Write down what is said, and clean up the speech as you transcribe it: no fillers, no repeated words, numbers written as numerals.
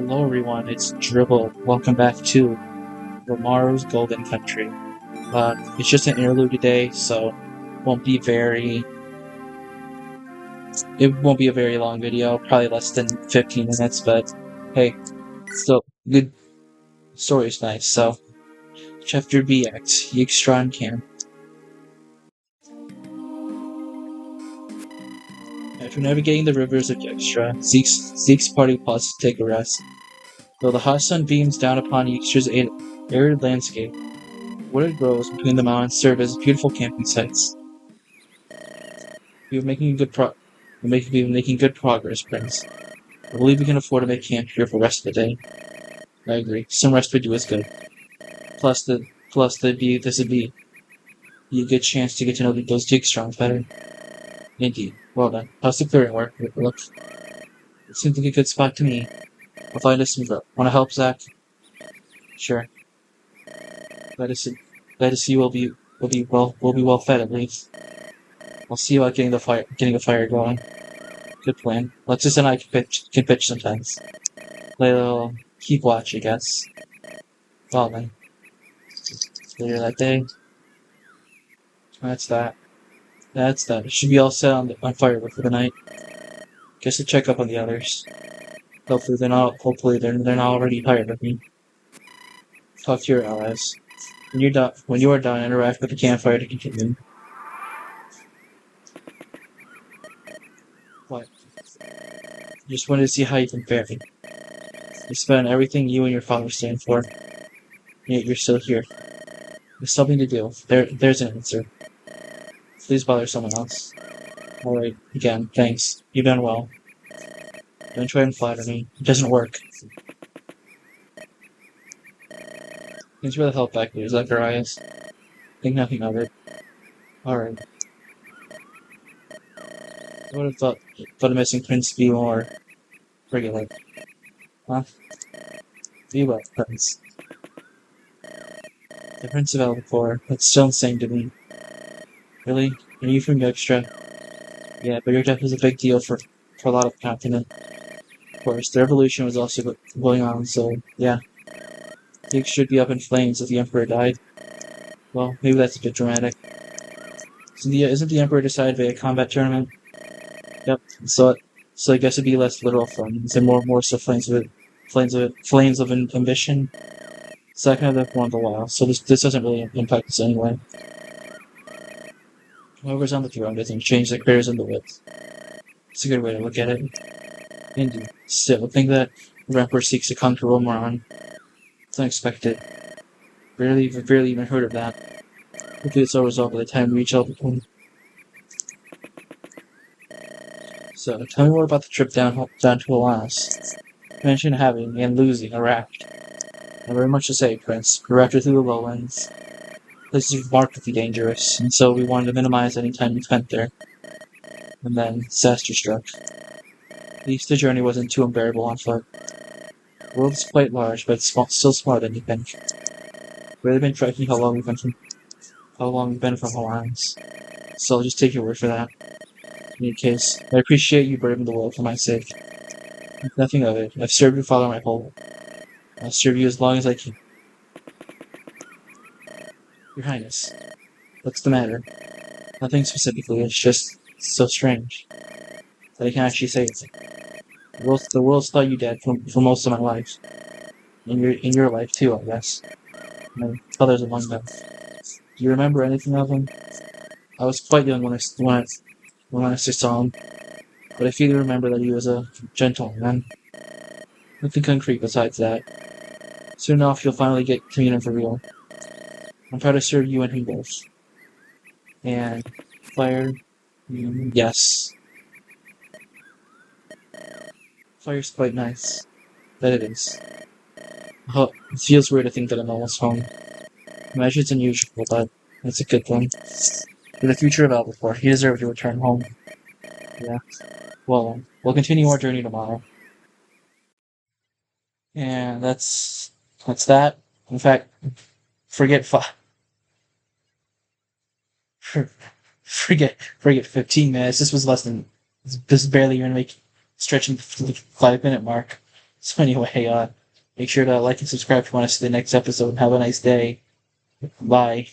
Hello everyone, it's Dribble. Welcome back to the Morrow's Golden Country. It's just an interlude today, so won't be very it won't be a very long video, probably less than 15 minutes, but hey, still good story's nice. So Chapter BX, Yggdrasil Camp. After navigating the rivers of Yggdrasil, Zeke's party pauses to take a rest. Though the hot sun beams down upon Yggdrasil's arid landscape, wooded groves between the mountains serve as beautiful camping sites. We've been making good progress, Prince. I believe we can afford to make camp here for the rest of the day. I agree. Some rest would do us good. Plus, this would be a good chance to get to know those Jigstrongs better. Indeed. Well done. How's the clearing work? Look, it seems like a good spot to me. I'll find us some grub. Want to help, Zach? Sure. Glad to see. Glad to see we'll be well fed at least. I'll see about getting a fire going. Good plan. Alexis and I can pitch sometimes. Play a little keep watch, I guess. Well then. Later that day. That's that. It should be all set on firewood for the night. Guess to check up on the others. Hopefully they're not already tired of me. Talk to your allies. When you are done, interact with the campfire to continue. What? Just wanted to see how you can fare. You spent everything you and your father stand for, yet you're still here. There's something to do. There's an answer. Please bother someone else. Alright, again, thanks. You've done well. Don't try and flatter me. It doesn't work. Thanks for the help back there, Zacharias. Think nothing of it. Alright. I would have thought a missing prince be more regular. Huh? Be what, Prince? The Prince of Elvacor. That's still insane to me. Really? Are you from Yogstra? Yeah, but your death was a big deal for a lot of the continent. Of course, the revolution was also going on, so yeah. Things should be up in flames if the Emperor died. Well, maybe that's a bit dramatic. Isn't the Emperor decided by a combat tournament? Yep. So I guess it'd be less literal flames and more so flames of ambition. Second of the one of the while, so this doesn't really impact us anyway. Whoever's on the throne doesn't change the critters in the woods. It's a good way to look at it. Indeed. Still, think that the Emperor seeks to conquer Romoran. It's unexpected. Barely even heard of that. Hopefully it's all resolved by the time we reach Elvacor. So, tell me more about the trip down to Alanis. You mentioned having and losing a raft. Not very much to say, Prince. We rafted through the lowlands. This is remarkably dangerous, and so we wanted to minimize any time we spent there. And then, disaster struck. At least the journey wasn't too unbearable on foot. The world is quite large, but it's still smaller than you think. We've really been tracking how long we've been from Alanis. So I'll just take your word for that. In any case, I appreciate you braving the world for my sake. Think nothing of it. I've served your father my whole life. I'll serve you as long as I can. Your Highness, what's the matter? Nothing specifically, it's just so strange that I can actually say it. The world's thought you dead for most of my life. In your life too, I guess. And others among them. Do you remember anything of him? I was quite young when I saw him, but I feel remember that he was a gentleman. Nothing concrete besides that. Soon enough, you'll finally get to meet him for real. I'm proud to serve you and him both. And fire, yes. Fire's quite nice. That it is. Oh, it feels weird to think that I'm almost home. Imagine it's unusual, but it's a good thing. For the future of Elvacor, he deserves to return home. Yeah. Well, we'll continue our journey tomorrow. And that's that. In fact, forget forget 15 minutes. This was less than. This is barely even stretching the 5-minute mark. So anyway, make sure to like and subscribe if you want to see the next episode. Have a nice day. Bye.